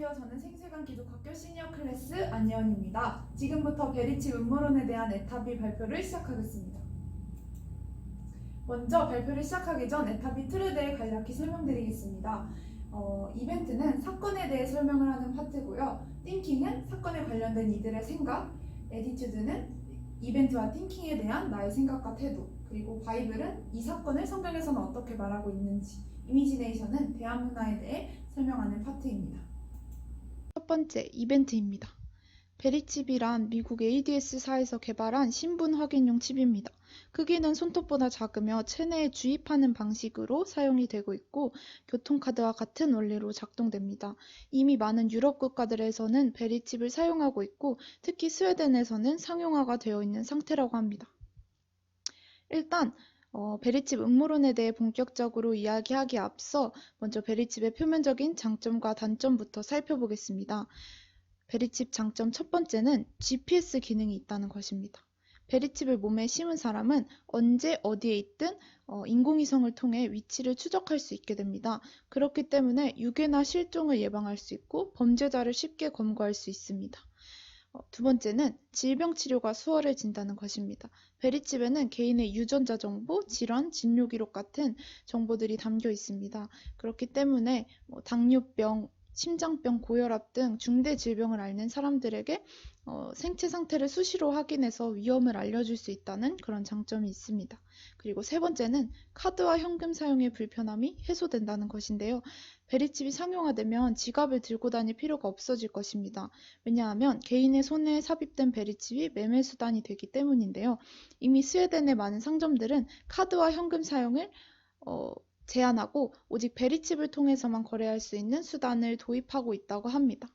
안녕하세요. 저는 생세관 기독학교 시니어 클래스 안예원입니다. 지금부터 베리칩 음모론에 대한 에타비 발표를 시작하겠습니다. 먼저 발표를 시작하기 전 에타비 틀에 대해 간략히 설명드리겠습니다. 이벤트는 사건에 대해 설명을 하는 파트고요. 띵킹은 사건에 관련된 이들의 생각, 에디튜드는 이벤트와 띵킹에 대한 나의 생각과 태도, 그리고 바이블은 이 사건을 성경에서는 어떻게 말하고 있는지, 이미지네이션은 대한 문화에 대해 설명하는 파트입니다. 첫 번째, 이벤트입니다. 베리칩이란 미국 ADS사에서 개발한 신분 확인용 칩입니다. 크기는 손톱보다 작으며 체내에 주입하는 방식으로 사용이 되고 있고 교통카드와 같은 원리로 작동됩니다. 이미 많은 유럽 국가들에서는 베리칩을 사용하고 있고 특히 스웨덴에서는 상용화가 되어 있는 상태라고 합니다. 일단 베리칩 음모론에 대해 본격적으로 이야기하기에 앞서 먼저 베리칩의 표면적인 장점과 단점부터 살펴보겠습니다. 베리칩 장점 첫 번째는 GPS 기능이 있다는 것입니다. 베리칩을 몸에 심은 사람은 언제 어디에 있든 인공위성을 통해 위치를 추적할 수 있게 됩니다. 그렇기 때문에 유괴나 실종을 예방할 수 있고 범죄자를 쉽게 검거할 수 있습니다. 두 번째는 질병 치료가 수월해진다는 것입니다. 베리칩에는 개인의 유전자 정보, 질환, 진료 기록 같은 정보들이 담겨 있습니다. 그렇기 때문에 당뇨병, 심장병, 고혈압 등 중대 질병을 앓는 사람들에게 생체 상태를 수시로 확인해서 위험을 알려줄 수 있다는 그런 장점이 있습니다. 그리고 세 번째는 카드와 현금 사용의 불편함이 해소된다는 것인데요. 베리칩이 상용화되면 지갑을 들고 다닐 필요가 없어질 것입니다. 왜냐하면 개인의 손에 삽입된 베리칩이 매매 수단이 되기 때문인데요. 이미 스웨덴의 많은 상점들은 카드와 현금 사용을 제한하고 오직 베리칩을 통해서만 거래할 수 있는 수단을 도입하고 있다고 합니다.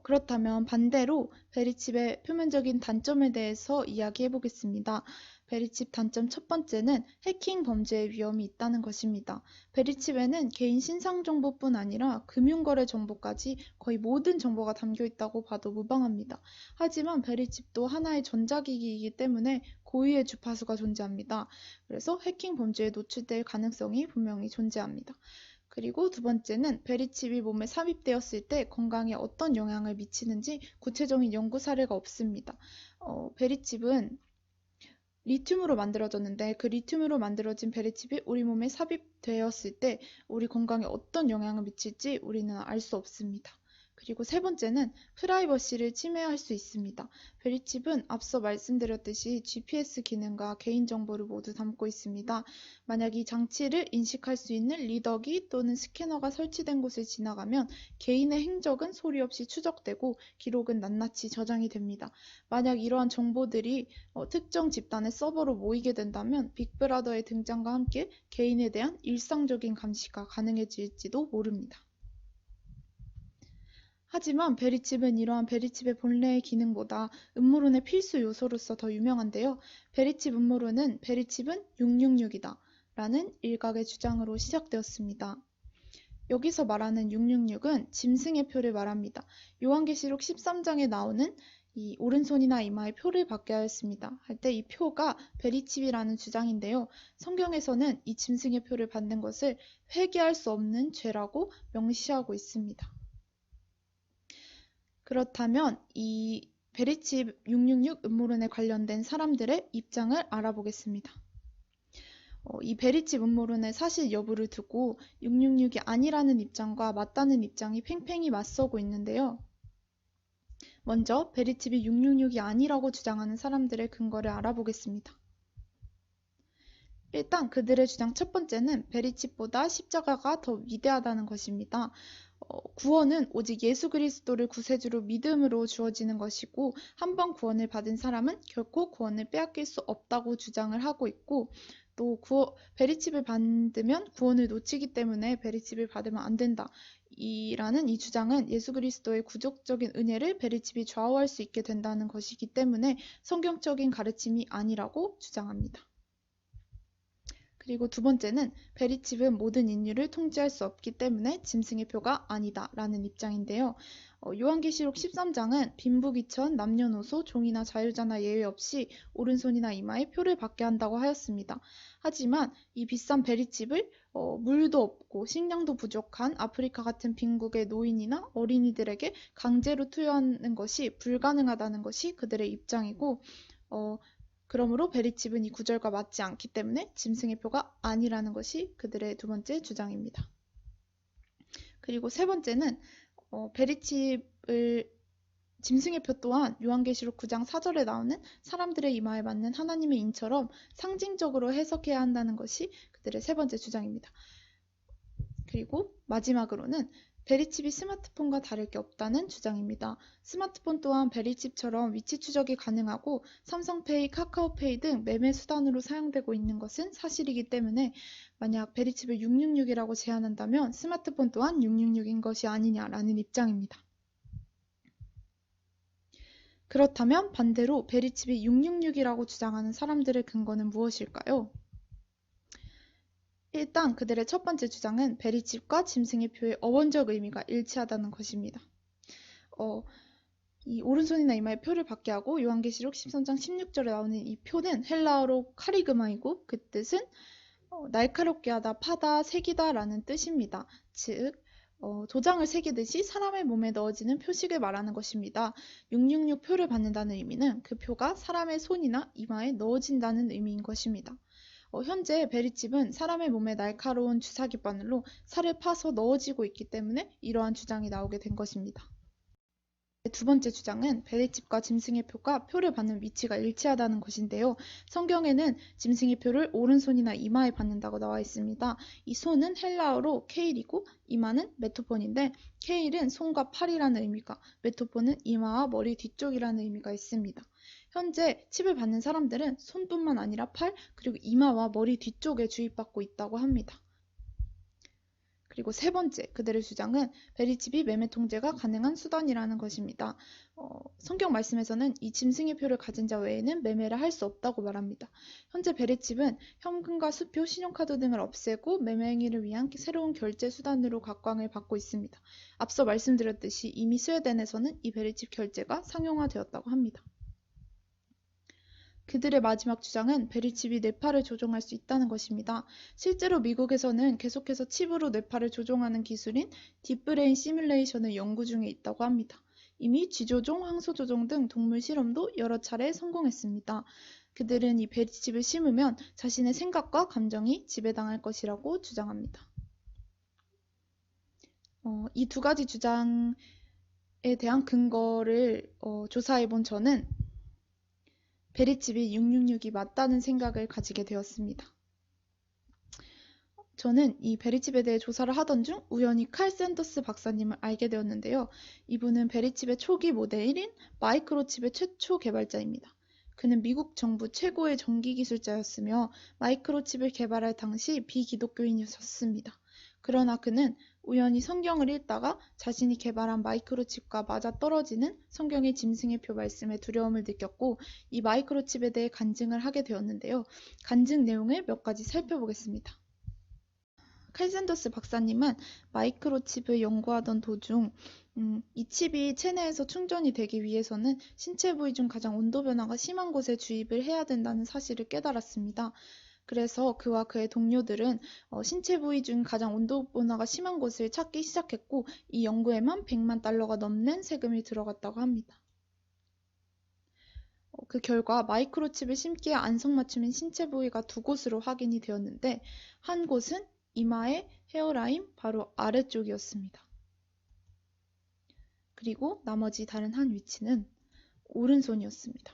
그렇다면 반대로 베리칩의 표면적인 단점에 대해서 이야기해 보겠습니다. 베리칩 단점 첫 번째는 해킹 범죄의 위험이 있다는 것입니다. 베리칩에는 개인 신상 정보뿐 아니라 금융거래 정보까지 거의 모든 정보가 담겨 있다고 봐도 무방합니다. 하지만 베리칩도 하나의 전자기기이기 때문에 고유의 주파수가 존재합니다. 그래서 해킹 범죄에 노출될 가능성이 분명히 존재합니다. 그리고 두 번째는 베리칩이 몸에 삽입되었을 때 건강에 어떤 영향을 미치는지 구체적인 연구 사례가 없습니다. 베리칩은 리튬으로 만들어졌는데 그 리튬으로 만들어진 베리칩이 우리 몸에 삽입되었을 때 우리 건강에 어떤 영향을 미칠지 우리는 알 수 없습니다. 그리고 세 번째는 프라이버시를 침해할 수 있습니다. 베리칩은 앞서 말씀드렸듯이 GPS 기능과 개인정보를 모두 담고 있습니다. 만약 이 장치를 인식할 수 있는 리더기 또는 스캐너가 설치된 곳을 지나가면 개인의 행적은 소리 없이 추적되고 기록은 낱낱이 저장이 됩니다. 만약 이러한 정보들이 특정 집단의 서버로 모이게 된다면 빅브라더의 등장과 함께 개인에 대한 일상적인 감시가 가능해질지도 모릅니다. 하지만 베리칩은 이러한 베리칩의 본래의 기능보다 음모론의 필수 요소로서 더 유명한데요. 베리칩 음모론은 베리칩은 666이다 라는 일각의 주장으로 시작되었습니다. 여기서 말하는 666은 짐승의 표를 말합니다. 요한계시록 13장에 나오는 이 오른손이나 이마에 표를 받게 하였습니다. 할 때 이 표가 베리칩이라는 주장인데요. 성경에서는 이 짐승의 표를 받는 것을 회개할 수 없는 죄라고 명시하고 있습니다. 그렇다면 이 베리칩 666 음모론에 관련된 사람들의 입장을 알아보겠습니다. 이 베리칩 음모론의 사실 여부를 두고 666이 아니라는 입장과 맞다는 입장이 팽팽히 맞서고 있는데요. 먼저 베리칩이 666이 아니라고 주장하는 사람들의 근거를 알아보겠습니다. 일단 그들의 주장 첫 번째는 베리칩보다 십자가가 더 위대하다는 것입니다. 구원은 오직 예수 그리스도를 구세주로 믿음으로 주어지는 것이고 한 번 구원을 받은 사람은 결코 구원을 빼앗길 수 없다고 주장을 하고 있고 또 베리칩을 받으면 구원을 놓치기 때문에 베리칩을 받으면 안 된다. 라는 이 주장은 예수 그리스도의 구속적인 은혜를 베리칩이 좌우할 수 있게 된다는 것이기 때문에 성경적인 가르침이 아니라고 주장합니다. 그리고 두 번째는 베리칩은 모든 인류를 통제할 수 없기 때문에 짐승의 표가 아니다 라는 입장인데요. 요한계시록 13장은 빈부귀천, 남녀노소, 종이나 자유자나 예외 없이 오른손이나 이마에 표를 받게 한다고 하였습니다. 하지만 이 비싼 베리칩을 물도 없고 식량도 부족한 아프리카 같은 빈국의 노인이나 어린이들에게 강제로 투여하는 것이 불가능하다는 것이 그들의 입장이고, 그러므로 베리칩은 이 구절과 맞지 않기 때문에 짐승의 표가 아니라는 것이 그들의 두 번째 주장입니다. 그리고 세 번째는 베리칩을 짐승의 표 또한 요한계시록 9장 4절에 나오는 사람들의 이마에 맞는 하나님의 인처럼 상징적으로 해석해야 한다는 것이 그들의 세 번째 주장입니다. 그리고 마지막으로는 베리칩이 스마트폰과 다를 게 없다는 주장입니다. 스마트폰 또한 베리칩처럼 위치 추적이 가능하고 삼성페이, 카카오페이 등 매매 수단으로 사용되고 있는 것은 사실이기 때문에 만약 베리칩을 666이라고 제안한다면 스마트폰 또한 666인 것이 아니냐라는 입장입니다. 그렇다면 반대로 베리칩이 666이라고 주장하는 사람들의 근거는 무엇일까요? 일단 그들의 첫 번째 주장은 베리칩과 짐승의 표의 어원적 의미가 일치하다는 것입니다. 이 오른손이나 이마에 표를 받게 하고 요한계시록 13장 16절에 나오는 이 표는 헬라어로 카리그마이고 그 뜻은 날카롭게 하다, 파다, 새기다 라는 뜻입니다. 즉 도장을 새기듯이 사람의 몸에 넣어지는 표식을 말하는 것입니다. 666 표를 받는다는 의미는 그 표가 사람의 손이나 이마에 넣어진다는 의미인 것입니다. 현재 베리칩은 사람의 몸에 날카로운 주사기 바늘로 살을 파서 넣어지고 있기 때문에 이러한 주장이 나오게 된 것입니다. 두 번째 주장은 베리칩과 짐승의 표가 표를 받는 위치가 일치하다는 것인데요. 성경에는 짐승의 표를 오른손이나 이마에 받는다고 나와 있습니다. 이 손은 헬라어로 케일이고 이마는 메토폰인데 케일은 손과 팔이라는 의미가, 메토폰은 이마와 머리 뒤쪽이라는 의미가 있습니다. 현재 칩을 받는 사람들은 손뿐만 아니라 팔, 그리고 이마와 머리 뒤쪽에 주입받고 있다고 합니다. 그리고 세 번째, 그들의 주장은 베리칩이 매매 통제가 가능한 수단이라는 것입니다. 성경 말씀에서는 이 짐승의 표를 가진 자 외에는 매매를 할 수 없다고 말합니다. 현재 베리칩은 현금과 수표, 신용카드 등을 없애고 매매 행위를 위한 새로운 결제 수단으로 각광을 받고 있습니다. 앞서 말씀드렸듯이 이미 스웨덴에서는 이 베리칩 결제가 상용화되었다고 합니다. 그들의 마지막 주장은 베리칩이 뇌파를 조종할 수 있다는 것입니다. 실제로 미국에서는 계속해서 칩으로 뇌파를 조종하는 기술인 딥브레인 시뮬레이션을 연구 중에 있다고 합니다. 이미 쥐조종, 황소조종 등 동물 실험도 여러 차례 성공했습니다. 그들은 이 베리칩을 심으면 자신의 생각과 감정이 지배당할 것이라고 주장합니다. 이 두 가지 주장에 대한 근거를 조사해본 저는 베리칩이 666이 맞다는 생각을 가지게 되었습니다. 저는 이 베리칩에 대해 조사를 하던 중 우연히 칼 샌더스 박사님을 알게 되었는데요. 이분은 베리칩의 초기 모델인 마이크로칩의 최초 개발자입니다. 그는 미국 정부 최고의 전기기술자였으며 마이크로칩을 개발할 당시 비기독교인이었습니다. 그러나 그는 우연히 성경을 읽다가 자신이 개발한 마이크로칩과 맞아떨어지는 성경의 짐승의 표 말씀에 두려움을 느꼈고 이 마이크로칩에 대해 간증을 하게 되었는데요. 간증 내용을 몇 가지 살펴보겠습니다. 칼 샌더스 박사님은 마이크로칩을 연구하던 도중 이 칩이 체내에서 충전이 되기 위해서는 신체 부위 중 가장 온도 변화가 심한 곳에 주입을 해야 된다는 사실을 깨달았습니다. 그래서 그와 그의 동료들은 신체 부위 중 가장 온도 변화가 심한 곳을 찾기 시작했고 이 연구에만 $100만 넘는 세금이 들어갔다고 합니다. 그 결과 마이크로칩을 심기에 안성맞춤인 신체 부위가 두 곳으로 확인이 되었는데 한 곳은 이마의 헤어라인 바로 아래쪽이었습니다. 그리고 나머지 다른 한 위치는 오른손이었습니다.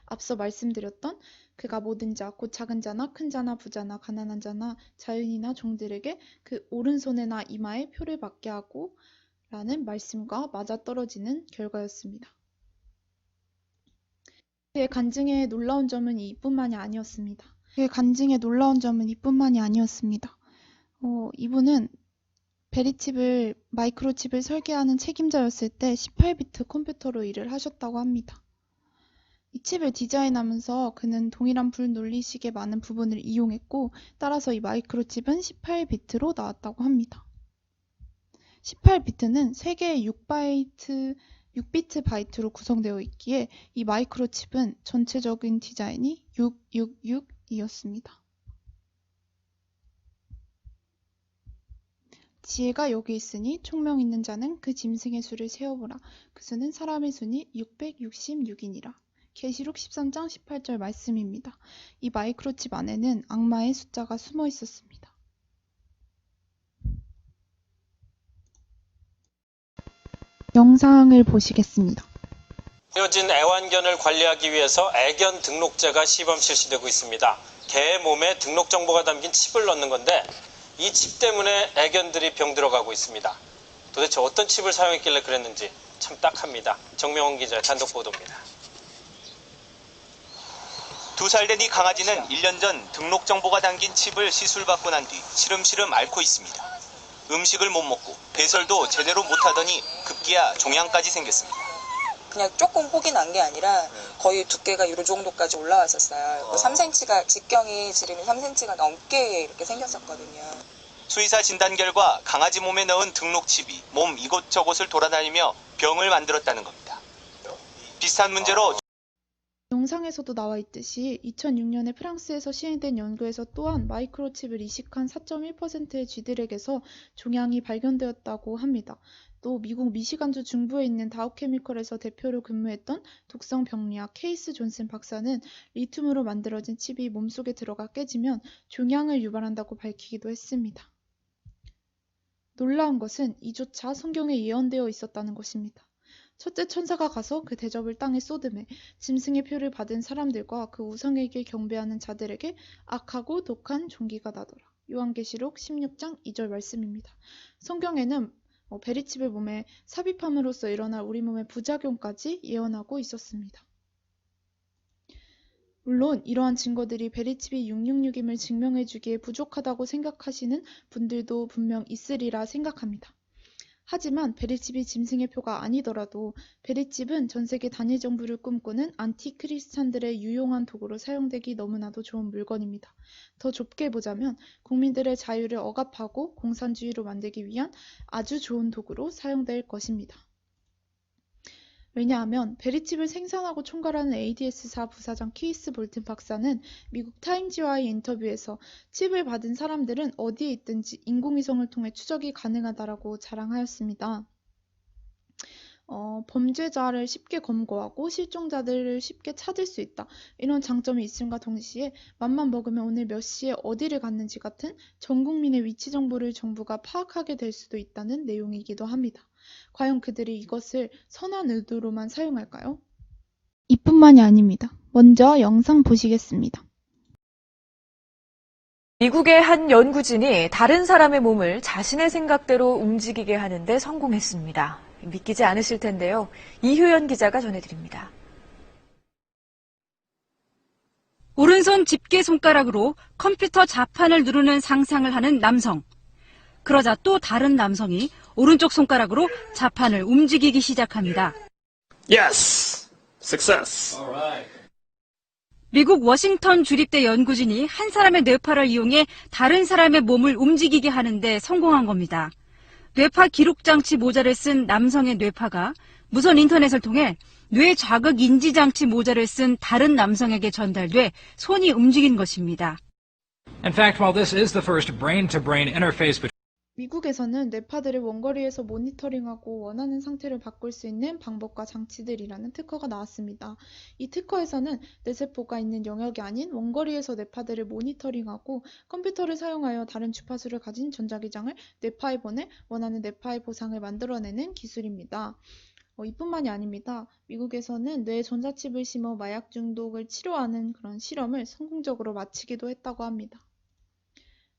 앞서 말씀드렸던 그가 모든 자, 곧 작은 자나 큰 자나 부자나 가난한 자나 자유인이나 종들에게 그 오른손에나 이마에 표를 받게 하고 라는 말씀과 맞아떨어지는 결과였습니다. 그의 간증의 놀라운 점은 이뿐만이 아니었습니다. 이분은 베리칩을 마이크로칩을 설계하는 책임자였을 때 18비트 컴퓨터로 일을 하셨다고 합니다. 이 칩을 디자인하면서 그는 동일한 불논리식의 많은 부분을 이용했고 따라서 이 마이크로칩은 18비트로 나왔다고 합니다. 18비트는 3개의 6비트 바이트로 구성되어 있기에 이 마이크로칩은 전체적인 디자인이 666이었습니다. 지혜가 여기 있으니 총명 있는 자는 그 짐승의 수를 세어보라. 그 수는 사람의 수니 666이니라. 계시록 13장 18절 말씀입니다. 이 마이크로칩 안에는 악마의 숫자가 숨어 있었습니다. 영상을 보시겠습니다. 헤어진 애완견을 관리하기 위해서 애견 등록제가 시범 실시되고 있습니다. 개 몸에 등록 정보가 담긴 칩을 넣는 건데 이 칩 때문에 애견들이 병들어가고 있습니다. 도대체 어떤 칩을 사용했길래 그랬는지 참 딱합니다. 정명훈 기자의 단독 보도입니다. 2살 된 이 강아지는 1년 전 등록 정보가 담긴 칩을 시술받고 난 뒤 시름시름 앓고 있습니다. 음식을 못 먹고 배설도 제대로 못하더니 급기야 종양까지 생겼습니다. 그냥 조금 혹이 난 게 아니라 거의 두께가 이 정도까지 올라왔었어요. 3cm가 직경이 지름이 3cm가 넘게 이렇게 생겼었거든요. 수의사 진단 결과 강아지 몸에 넣은 등록칩이 몸 이곳저곳을 돌아다니며 병을 만들었다는 겁니다. 비슷한 문제로 영상에서도 나와 있듯이 2006년에 프랑스에서 시행된 연구에서 또한 마이크로칩을 이식한 4.1%의 쥐들에게서 종양이 발견되었다고 합니다. 또 미국 미시간주 중부에 있는 다우케미컬에서 대표로 근무했던 독성 병리학 케이스 존슨 박사는 리튬으로 만들어진 칩이 몸속에 들어가 깨지면 종양을 유발한다고 밝히기도 했습니다. 놀라운 것은 이조차 성경에 예언되어 있었다는 것입니다. 첫째 천사가 가서 그 대접을 땅에 쏟음에 짐승의 표를 받은 사람들과 그 우상에게 경배하는 자들에게 악하고 독한 종기가 나더라. 요한계시록 16장 2절 말씀입니다. 성경에는 베리칩을 몸에 삽입함으로써 일어날 우리 몸의 부작용까지 예언하고 있었습니다. 물론 이러한 증거들이 베리칩이 666임을 증명해주기에 부족하다고 생각하시는 분들도 분명 있으리라 생각합니다. 하지만 베리칩이 짐승의 표가 아니더라도 베리칩은 전세계 단일 정부를 꿈꾸는 안티크리스찬들의 유용한 도구로 사용되기 너무나도 좋은 물건입니다. 더 좁게 보자면 국민들의 자유를 억압하고 공산주의로 만들기 위한 아주 좋은 도구로 사용될 것입니다. 왜냐하면 베리칩을 생산하고 총괄하는 ADS사 부사장 키스 볼튼 박사는 미국 타임지와의 인터뷰에서 칩을 받은 사람들은 어디에 있든지 인공위성을 통해 추적이 가능하다라고 자랑하였습니다. 범죄자를 쉽게 검거하고 실종자들을 쉽게 찾을 수 있다. 이런 장점이 있음과 동시에 맘만 먹으면 오늘 몇 시에 어디를 갔는지 같은 전 국민의 위치 정보를 정부가 파악하게 될 수도 있다는 내용이기도 합니다. 과연 그들이 이것을 선한 의도로만 사용할까요? 이뿐만이 아닙니다. 먼저 영상 보시겠습니다. 미국의 한 연구진이 다른 사람의 몸을 자신의 생각대로 움직이게 하는데 성공했습니다. 믿기지 않으실 텐데요. 이효연 기자가 전해드립니다. 오른손 집게 손가락으로 컴퓨터 자판을 누르는 상상을 하는 남성. 그러자 또 다른 남성이 오른쪽 손가락으로 자판을 움직이기 시작합니다. Yes! Success! 미국 워싱턴 주립대 연구진이 한 사람의 뇌파를 이용해 다른 사람의 몸을 움직이게 하는데 성공한 겁니다. 뇌파 기록 장치 모자를 쓴 남성의 뇌파가 무선 인터넷을 통해 뇌 자극 인지 장치 모자를 쓴 다른 남성에게 전달돼 손이 움직인 것입니다. In fact, while this is the first brain-to-brain interface between 미국에서는 뇌파들을 원거리에서 모니터링하고 원하는 상태를 바꿀 수 있는 방법과 장치들이라는 특허가 나왔습니다. 이 특허에서는 뇌세포가 있는 영역이 아닌 원거리에서 뇌파들을 모니터링하고 컴퓨터를 사용하여 다른 주파수를 가진 전자기장을 뇌파에 보내 원하는 뇌파의 보상을 만들어내는 기술입니다. 이뿐만이 아닙니다. 미국에서는 뇌에 전자칩을 심어 마약 중독을 치료하는 그런 실험을 성공적으로 마치기도 했다고 합니다.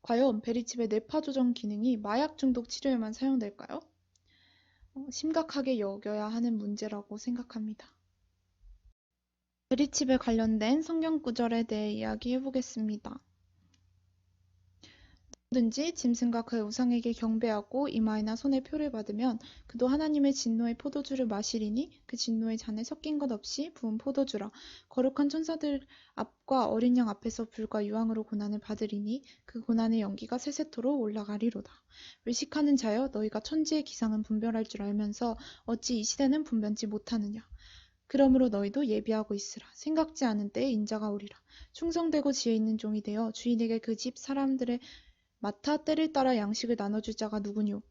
과연 베리칩의 뇌파 조정 기능이 마약 중독 치료에만 사용될까요? 심각하게 여겨야 하는 문제라고 생각합니다. 베리칩에 관련된 성경 구절에 대해 이야기해 보겠습니다. 누구든지 짐승과 그의 우상에게 경배하고 이마에나 손에 표를 받으면 그도 하나님의 진노의 포도주를 마시리니 그 진노의 잔에 섞인 것 없이 부은 포도주라. 거룩한 천사들 앞과 어린 양 앞에서 불과 유황으로 고난을 받으리니 그 고난의 연기가 세세토로 올라가리로다. 외식하는 자여 너희가 천지의 기상은 분별할 줄 알면서 어찌 이 시대는 분변치 못하느냐. 그러므로 너희도 예비하고 있으라. 생각지 않은 때에 인자가 오리라. 충성되고 지혜 있는 종이 되어 주인에게 그 집 사람들의 마타 때를 따라 양식을 나눠줄 자가 누구뇨?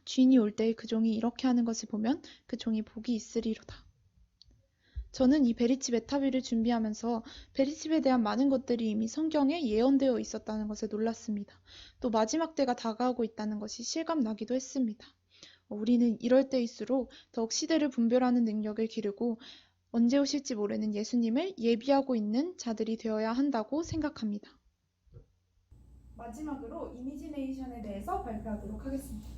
주인이 올 때에 그 종이 이렇게 하는 것을 보면 그 종이 복이 있으리로다. 저는 이 베리칩 에타비를 준비하면서 베리칩에 대한 많은 것들이 이미 성경에 예언되어 있었다는 것에 놀랐습니다. 또 마지막 때가 다가오고 있다는 것이 실감나기도 했습니다. 우리는 이럴 때일수록 더욱 시대를 분별하는 능력을 기르고 언제 오실지 모르는 예수님을 예비하고 있는 자들이 되어야 한다고 생각합니다. 마지막으로 이미지네이션에 대해서 발표하도록 하겠습니다.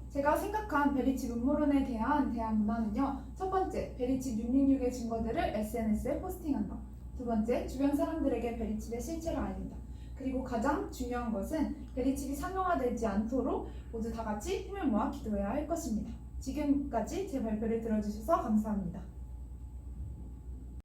제가 생각한 베리칩 음모론에 대한 문화는요. 첫 번째, 베리칩 666의 증거들을 SNS에 포스팅한다. 두 번째, 주변 사람들에게 베리칩의 실체를 알린다. 그리고 가장 중요한 것은 베리칩이 상용화되지 않도록 모두 다 같이 힘을 모아 기도해야 할 것입니다. 지금까지 제 발표를 들어주셔서 감사합니다.